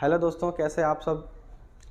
Hello दोस्तों, कैसे आप सब।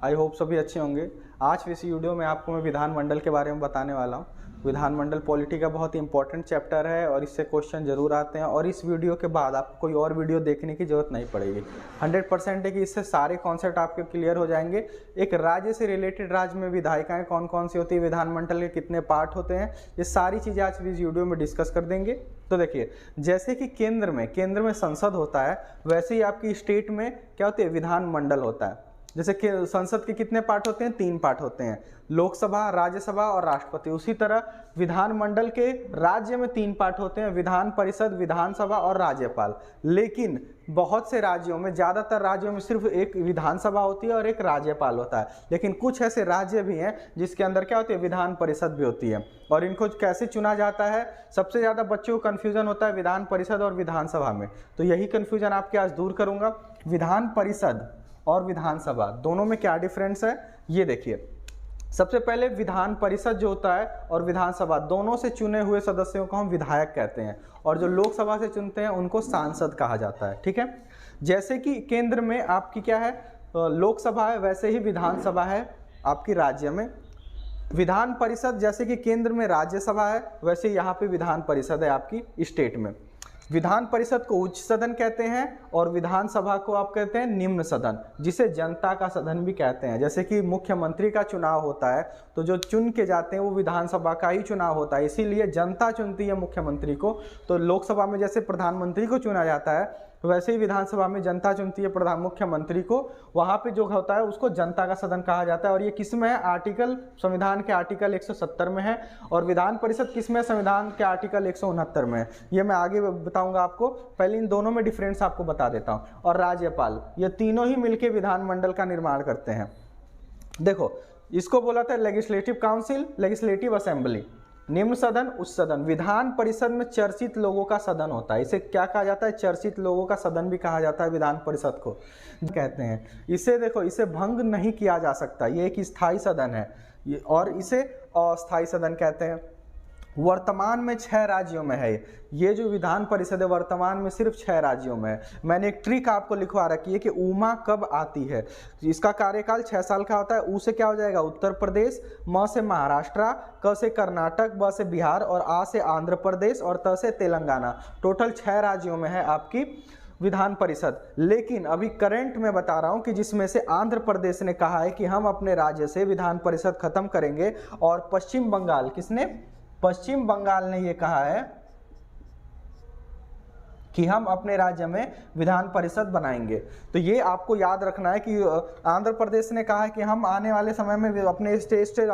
आई होप सभी अच्छे होंगे। आज इस वीडियो में आपको मैं विधानमंडल के बारे में बताने वाला हूँ। विधानमंडल पॉलिटी का बहुत ही इंपॉर्टेंट चैप्टर है और इससे क्वेश्चन जरूर आते हैं और इस वीडियो के बाद आपको कोई और वीडियो देखने की जरूरत नहीं पड़ेगी। 100% है कि इससे सारे कॉन्सेप्ट आपके क्लियर हो जाएंगे। एक राज्य से रिलेटेड, राज्य में विधायिकाएँ कौन कौन सी होती है, विधानमंडल के कितने पार्ट होते हैं, ये सारी चीज़ें आज इस वीडियो में डिस्कस कर देंगे। तो देखिए, जैसे कि केंद्र में संसद होता है, वैसे ही आपकी स्टेट में क्या होती है, विधानमंडल होता है। जैसे कि संसद के कितने पार्ट होते हैं, 3 पार्ट होते हैं, लोकसभा, राज्यसभा और राष्ट्रपति। उसी तरह विधानमंडल के राज्य में 3 पार्ट होते हैं, विधान परिषद, विधानसभा और राज्यपाल। लेकिन बहुत से राज्यों में, ज़्यादातर राज्यों में सिर्फ एक विधानसभा होती है और एक राज्यपाल होता है। लेकिन कुछ ऐसे राज्य भी हैं जिसके अंदर क्या होती है, विधान परिषद भी होती है। और इनको कैसे चुना जाता है, सबसे ज़्यादा बच्चों को कन्फ्यूजन होता है विधान परिषद और विधानसभा में। तो यही कन्फ्यूजन आपके आज दूर करूँगा। विधान परिषद और विधानसभा दोनों में क्या डिफरेंस है, ये देखिए। सबसे पहले विधान परिषद जो होता है और विधानसभा, दोनों से चुने हुए सदस्यों को हम विधायक कहते हैं और जो लोकसभा से चुनते हैं उनको सांसद कहा जाता है। ठीक है। जैसे कि केंद्र में आपकी क्या है, लोकसभा है, वैसे ही विधानसभा है आपकी राज्य में। विधान परिषद जैसे कि केंद्र में राज्यसभा है, वैसे यहाँ पे विधान परिषद है आपकी स्टेट में। विधान परिषद को उच्च सदन कहते हैं और विधानसभा को आप कहते हैं निम्न सदन, जिसे जनता का सदन भी कहते हैं। जैसे कि मुख्यमंत्री का चुनाव होता है तो जो चुन के जाते हैं वो विधानसभा का ही चुनाव होता है, इसीलिए जनता चुनती है मुख्यमंत्री को। तो लोकसभा में जैसे प्रधानमंत्री को चुना जाता है, वैसे ही विधानसभा में जनता चुनती है मुख्यमंत्री को। वहाँ पे जो होता है उसको जनता का सदन कहा जाता है। और ये किस में है, संविधान के आर्टिकल 170 में है। और विधान परिषद किस में, संविधान के आर्टिकल 169 में है। ये मैं आगे बताऊंगा आपको, पहले इन दोनों में डिफरेंस आपको बता देता हूँ। और राज्यपाल, ये तीनों ही मिलकर विधानमंडल का निर्माण करते हैं। देखो, इसको बोला था लेजिस्लेटिव काउंसिल, लेजिस्लेटिव असेंबली। निम्न सदन, उच्च सदन। विधान परिषद में चर्चित लोगों का सदन होता है, इसे क्या कहा जाता है, चर्चित लोगों का सदन भी कहा जाता है विधान परिषद को कहते हैं। इसे देखो, इसे भंग नहीं किया जा सकता, ये एक स्थायी सदन है और इसे अस्थायी सदन कहते हैं। वर्तमान में 6 राज्यों में है ये जो विधान परिषद है, वर्तमान में सिर्फ 6 राज्यों में है। मैंने एक ट्रिक आपको लिखवा रखी है कि उमा कब आती है। इसका कार्यकाल 6 साल का होता है। ऊ से क्या हो जाएगा, उत्तर प्रदेश, म से महाराष्ट्र, क से कर्नाटक, ब से बिहार और आ से आंध्र प्रदेश और त से तेलंगाना। टोटल 6 राज्यों में है आपकी विधान परिषद। लेकिन अभी करंट में बता रहा हूं कि जिसमें से आंध्र प्रदेश ने कहा है कि हम अपने राज्य से विधान परिषद खत्म करेंगे और पश्चिम बंगाल, किसने, पश्चिम बंगाल ने यह कहा है कि हम अपने राज्य में विधान परिषद बनाएंगे। तो ये आपको याद रखना है कि आंध्र प्रदेश ने कहा है कि हम आने वाले समय में अपने स्टेट से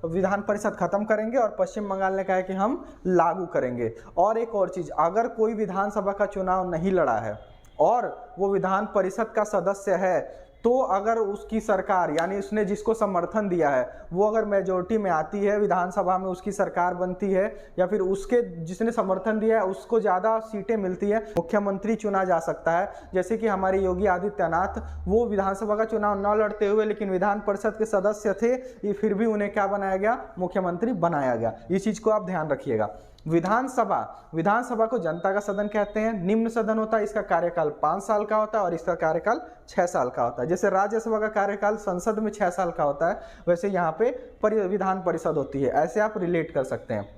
विधान परिषद खत्म करेंगे और पश्चिम बंगाल ने कहा है कि हम लागू करेंगे। और एक और चीज, अगर कोई विधानसभा का चुनाव नहीं लड़ा है और वो विधान परिषद का सदस्य है, तो अगर उसकी सरकार, यानी उसने जिसको समर्थन दिया है, वो अगर मेजोरिटी में आती है, विधानसभा में उसकी सरकार बनती है, या फिर उसके जिसने समर्थन दिया है उसको ज़्यादा सीटें मिलती है, मुख्यमंत्री चुना जा सकता है। जैसे कि हमारे योगी आदित्यनाथ, वो विधानसभा का चुनाव न लड़ते हुए लेकिन विधान परिषद के सदस्य थे, ये फिर भी उन्हें क्या बनाया गया, मुख्यमंत्री बनाया गया। इस चीज़ को आप ध्यान रखिएगा। विधानसभा को जनता का सदन कहते हैं। निम्न सदन होता है, इसका कार्यकाल 5 साल का होता है और इसका कार्यकाल 6 साल का होता है। जैसे राज्यसभा का कार्यकाल संसद में 6 साल का होता है, वैसे यहाँ पे विधान परिषद होती है। ऐसे आप रिलेट कर सकते हैं।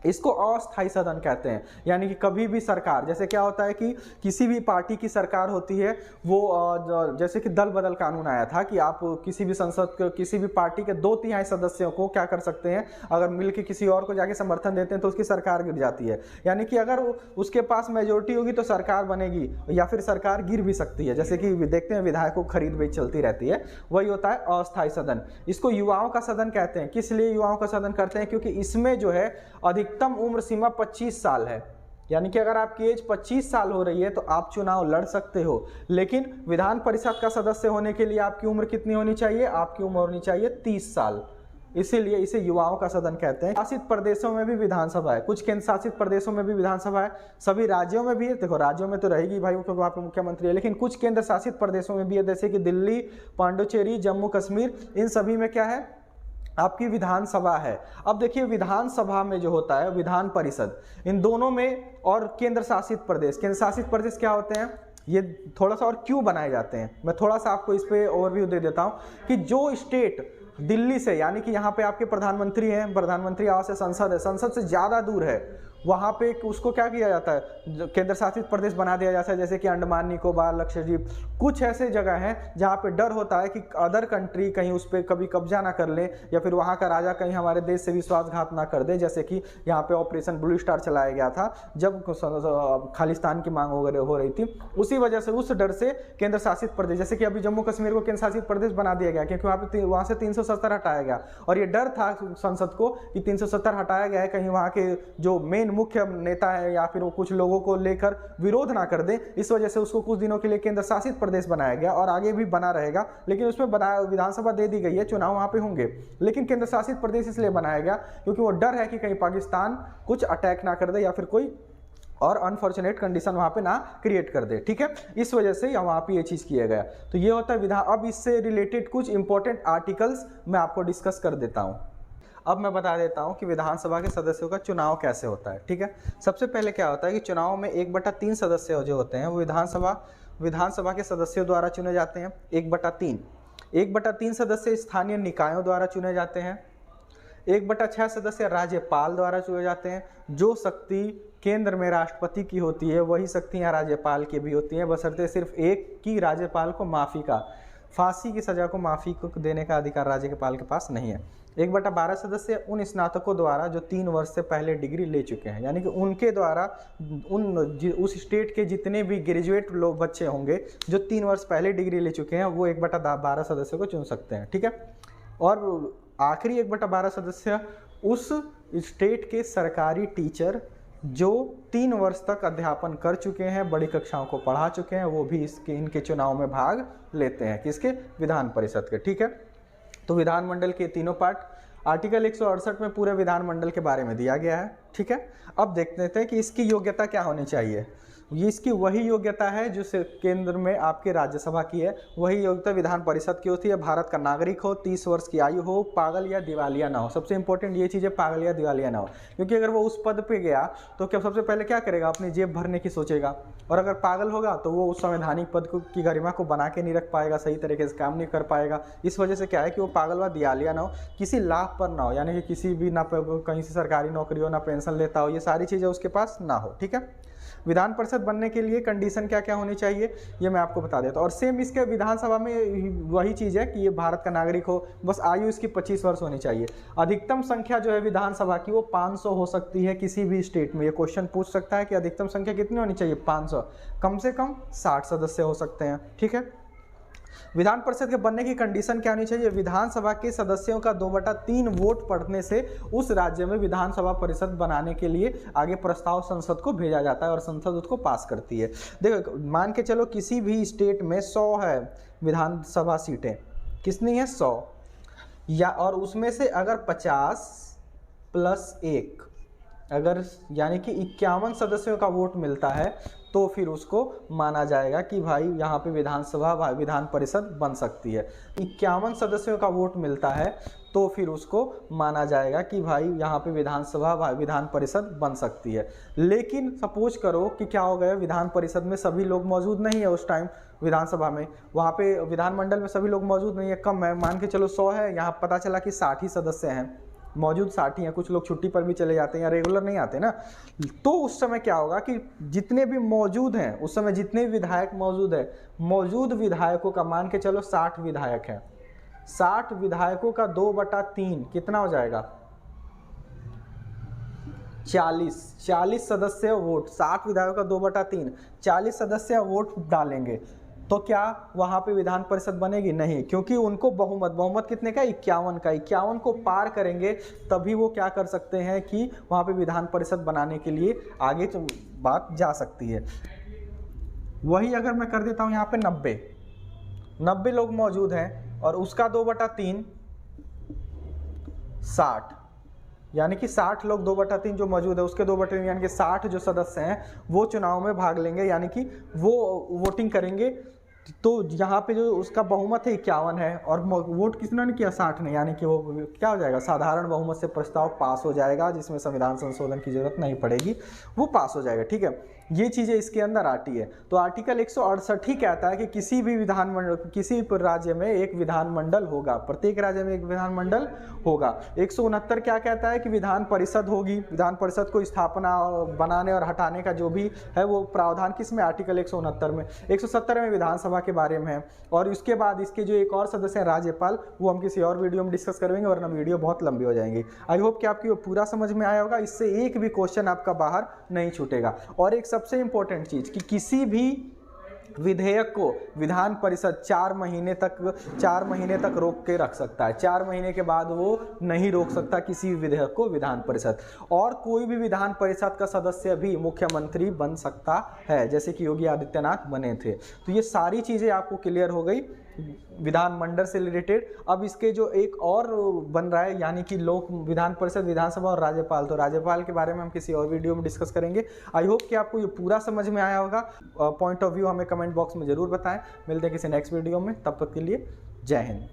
इसको अस्थायी सदन कहते हैं, यानी कि कभी भी सरकार, जैसे क्या होता है कि किसी भी पार्टी की सरकार होती है, वो जैसे कि दल बदल कानून आया था कि आप किसी भी संसद के, किसी भी पार्टी के 2/3 सदस्यों को क्या कर सकते हैं, अगर मिलके किसी और को जाके समर्थन देते हैं तो उसकी सरकार गिर जाती है। यानी कि अगर उसके पास मेजोरिटी होगी तो सरकार बनेगी या फिर सरकार गिर भी सकती है। जैसे कि देखते हैं विधायकों को खरीद बेच चलती रहती है, वही होता है अस्थायी सदन। इसको युवाओं का सदन कहते हैं। किस लिए युवाओं का सदन करते हैं, क्योंकि इसमें जो है अधिकतम उम्र सीमा 25 साल है। यानी कि अगर आपकी एज 25 साल हो रही है तो आप चुनाव लड़ सकते हो। लेकिन विधान परिषद का सदस्य होने के लिए आपकी उम्र कितनी होनी चाहिए, आपकी उम्र होनी चाहिए 30 साल। इसीलिए इसे युवाओं का सदन कहते हैं। शासित प्रदेशों में भी विधानसभा है, कुछ केंद्र शासित प्रदेशों में भी विधानसभा है, सभी राज्यों में भी है। देखो, राज्यों में तो रहेगी भाई, क्योंकि वहाँ पे मुख्यमंत्री है, लेकिन कुछ केंद्र शासित प्रदेशों में भी है, जैसे कि दिल्ली, पांडुचेरी, जम्मू कश्मीर, इन सभी में क्या है, आपकी विधानसभा है। अब देखिए, विधानसभा में जो होता है विधान परिषद, इन दोनों में, और केंद्र शासित प्रदेश क्या होते हैं, ये थोड़ा सा और क्यों बनाए जाते हैं, मैं थोड़ा सा आपको इस पे ओवरव्यू दे देता हूँ कि जो स्टेट दिल्ली से, यानी कि यहाँ पे आपके प्रधानमंत्री हैं, प्रधानमंत्री आवास है, संसद है, संसद से ज़्यादा दूर है, वहाँ पे उसको क्या किया जाता है, केंद्र शासित प्रदेश बना दिया जाता है। जैसे कि अंडमान निकोबार, लक्षद्वीप, कुछ ऐसे जगह हैं जहाँ पे डर होता है कि अदर कंट्री कहीं उस पर कभी कब्जा ना कर ले, या फिर वहाँ का राजा कहीं हमारे देश से विश्वासघात ना कर दे। जैसे कि यहाँ पे ऑपरेशन ब्लू स्टार चलाया गया था जब खालिस्तान की मांग वगैरह हो रही थी, उसी वजह से, उस डर से केंद्र शासित प्रदेश, जैसे कि अभी जम्मू कश्मीर को केंद्र शासित प्रदेश बना दिया गया क्योंकि वहाँ से 370 हटाया गया, और ये डर था संसद को कि 370 हटाया गया है, कहीं वहाँ के जो मेन मुख्य नेता है या फिर वो कुछ लोगों को लेकर विरोध ना कर दे, इस वजह से उसको कुछ दिनों के लिए केंद्र शासित प्रदेश बनाया गया और आगे भी बना रहेगा। लेकिन उसमें विधानसभा दे दी गई है, चुनाव वहां पे होंगे, लेकिन केंद्र शासित प्रदेश इसलिए बनाया गया क्योंकि वो डर है कि कहीं पाकिस्तान कुछ अटैक ना कर दे या फिर कोई और अनफॉर्चुनेट कंडीशन वहां पे ना क्रिएट कर दे। ठीक है, इस वजह से वहां पे ये चीज किया गया। तो ये होता है विधान। अब इससे रिलेटेड कुछ इंपॉर्टेंट आर्टिकल्स मैं आपको डिस्कस कर देता हूं। अब मैं बता देता हूं कि विधानसभा के सदस्यों का चुनाव कैसे होता है। ठीक है, सबसे पहले क्या होता है कि चुनाव में 1/3 सदस्य जो होते हैं वो विधानसभा के सदस्यों द्वारा चुने जाते हैं। 1/3 सदस्य स्थानीय निकायों द्वारा चुने जाते हैं। 1/6 सदस्य राज्यपाल द्वारा चुने जाते हैं। जो शक्ति केंद्र में राष्ट्रपति की होती है वही शक्तियाँ राज्यपाल की भी होती हैं, बशर्ते सिर्फ एक की राज्यपाल को फांसी की सजा को माफ़ी को देने का अधिकार राज्यपाल के पास नहीं है। 1/12 सदस्य उन स्नातकों द्वारा जो 3 वर्ष से पहले डिग्री ले चुके हैं, यानी कि उनके द्वारा उस स्टेट के जितने भी ग्रेजुएट लोग बच्चे होंगे जो 3 वर्ष पहले डिग्री ले चुके हैं वो 1/12 सदस्य को चुन सकते हैं। ठीक है, और आखिरी 1/12 सदस्य उस स्टेट के सरकारी टीचर जो 3 वर्ष तक अध्यापन कर चुके हैं, बड़ी कक्षाओं को पढ़ा चुके हैं, वो भी इनके चुनाव में भाग लेते हैं। किसके? विधान परिषद के। ठीक है, तो विधानमंडल के तीनों पार्ट आर्टिकल 168 में पूरे विधानमंडल के बारे में दिया गया है। ठीक है, अब देखते हैं कि इसकी योग्यता क्या होनी चाहिए। ये इसकी वही योग्यता है जो केंद्र में आपके राज्यसभा की है, वही योग्यता विधान परिषद की होती है। भारत का नागरिक हो, 30 वर्ष की आयु हो, पागल या दिवालिया ना हो। सबसे इंपॉर्टेंट ये चीज़ है, पागल या दिवालिया ना हो, क्योंकि अगर वो उस पद पे गया तो क्या सबसे पहले क्या करेगा? अपनी जेब भरने की सोचेगा, और अगर पागल होगा तो वो उस संवैधानिक पद की गरिमा को बना के नहीं रख पाएगा, सही तरीके से काम नहीं कर पाएगा। इस वजह से क्या है कि वो पागल व दिवालिया ना हो, किसी लाभ पर ना हो, यानी कि किसी भी ना कहीं से सरकारी नौकरी हो, ना पेंशन लेता हो, ये सारी चीज़ें उसके पास ना हो। ठीक है, विधान परिषद बनने के लिए कंडीशन क्या क्या होनी चाहिए ये मैं आपको बता देता हूँ। और सेम इसके विधानसभा में वही चीज़ है कि ये भारत का नागरिक हो, बस आयु इसकी 25 वर्ष होनी चाहिए। अधिकतम संख्या जो है विधानसभा की वो 500 हो सकती है किसी भी स्टेट में। ये क्वेश्चन पूछ सकता है कि अधिकतम संख्या कितनी होनी चाहिए? 500। कम से कम 60 सदस्य हो सकते हैं। ठीक है, विधान परिषद के बनने की कंडीशन क्या होनी चाहिए? विधानसभा के सदस्यों का 2/3 वोट पड़ने से उस राज्य में विधानसभा परिषद बनाने के लिए आगे प्रस्ताव संसद को भेजा जाता है और संसद उसको पास करती है। देखो, मान के चलो किसी भी स्टेट में 100 है विधानसभा सीटें, कितनी है? 100, या और उसमें से अगर 50 + 1 अगर यानी कि 51 सदस्यों का वोट मिलता है तो फिर उसको माना जाएगा कि भाई यहाँ पे विधान परिषद बन सकती है। 51 सदस्यों का वोट मिलता है तो फिर उसको माना जाएगा कि भाई यहाँ पे विधान परिषद बन सकती है। लेकिन सपोज करो कि क्या हो गया, विधान परिषद में सभी लोग मौजूद नहीं है उस टाइम, विधानसभा में वहाँ पे विधानमंडल में सभी लोग मौजूद नहीं है, कम है, मान के चलो 100 है, यहाँ पता चला कि 60 ही सदस्य हैं, मौजूद 60 हैं, कुछ लोग छुट्टी पर भी चले जाते हैं या रेगुलर नहीं आते ना, तो उस समय क्या होगा कि जितने भी मौजूद हैं उस समय, जितने विधायक मौजूद है, मौजूद विधायकों का मान के चलो 60 विधायक हैं, 60 विधायकों का 2/3 कितना हो जाएगा? 40 सदस्य वोट, 60 विधायकों का 2/3 40 सदस्य वोट डालेंगे तो क्या वहां पे विधान परिषद बनेगी? नहीं, क्योंकि उनको बहुमत कितने का? 51 को पार करेंगे तभी वो क्या कर सकते हैं कि वहां पे विधान परिषद बनाने के लिए आगे तो बात जा सकती है। वही अगर मैं कर देता हूं यहाँ पे 90 लोग मौजूद हैं और उसका 2/3 60, यानी कि 60 लोग 2/3 जो मौजूद है उसके 2/3 यानी कि 60 जो सदस्य हैं वो चुनाव में भाग लेंगे, यानी कि वो वोटिंग करेंगे तो यहाँ पे जो उसका बहुमत है 51 है और वोट किसने ने किया 60 ने, यानी कि वो क्या हो जाएगा, साधारण बहुमत से प्रस्ताव पास हो जाएगा, जिसमें संविधान संशोधन की जरूरत नहीं पड़ेगी, वो पास हो जाएगा। ठीक है, ये चीज़ें इसके अंदर आती है। तो आर्टिकल 168 ही कहता है कि किसी भी विधानमंडल, किसी राज्य में एक विधानमंडल होगा, प्रत्येक राज्य में एक विधानमंडल होगा। 169 क्या कहता है कि विधान परिषद होगी, विधान परिषद को स्थापना बनाने और हटाने का जो भी है वो प्रावधान किसमें, आर्टिकल 169 में। 170 में विधानसभा के बारे में है, और इसके बाद इसके जो एक और सदस्य हैं राज्यपाल, वो हम किसी और वीडियो में डिस्कस करेंगे, वरना वीडियो बहुत लंबी हो जाएंगी। आई होप कि आपकी वो पूरा समझ में आया होगा, इससे एक भी क्वेश्चन आपका बाहर नहीं छूटेगा। और एक सबसे इंपॉर्टेंट चीज कि किसी भी विधेयक को विधान परिषद 4 महीने तक रोक के रख सकता है। 4 महीने के बाद वो नहीं रोक सकता किसी भी विधेयक को विधान परिषद। और कोई भी विधान परिषद का सदस्य भी मुख्यमंत्री बन सकता है, जैसे कि योगी आदित्यनाथ बने थे। तो ये सारी चीजें आपको क्लियर हो गई विधानमंडल से रिलेटेड। अब इसके जो एक और बन रहा है, यानी कि लोक विधान परिषद, विधानसभा और राज्यपाल, तो राज्यपाल के बारे में हम किसी और वीडियो में डिस्कस करेंगे। आई होप कि आपको ये पूरा समझ में आया होगा। पॉइंट ऑफ व्यू हमें कमेंट बॉक्स में जरूर बताएं। मिलते हैं किसी नेक्स्ट वीडियो में, तब तक के लिए जय हिंद।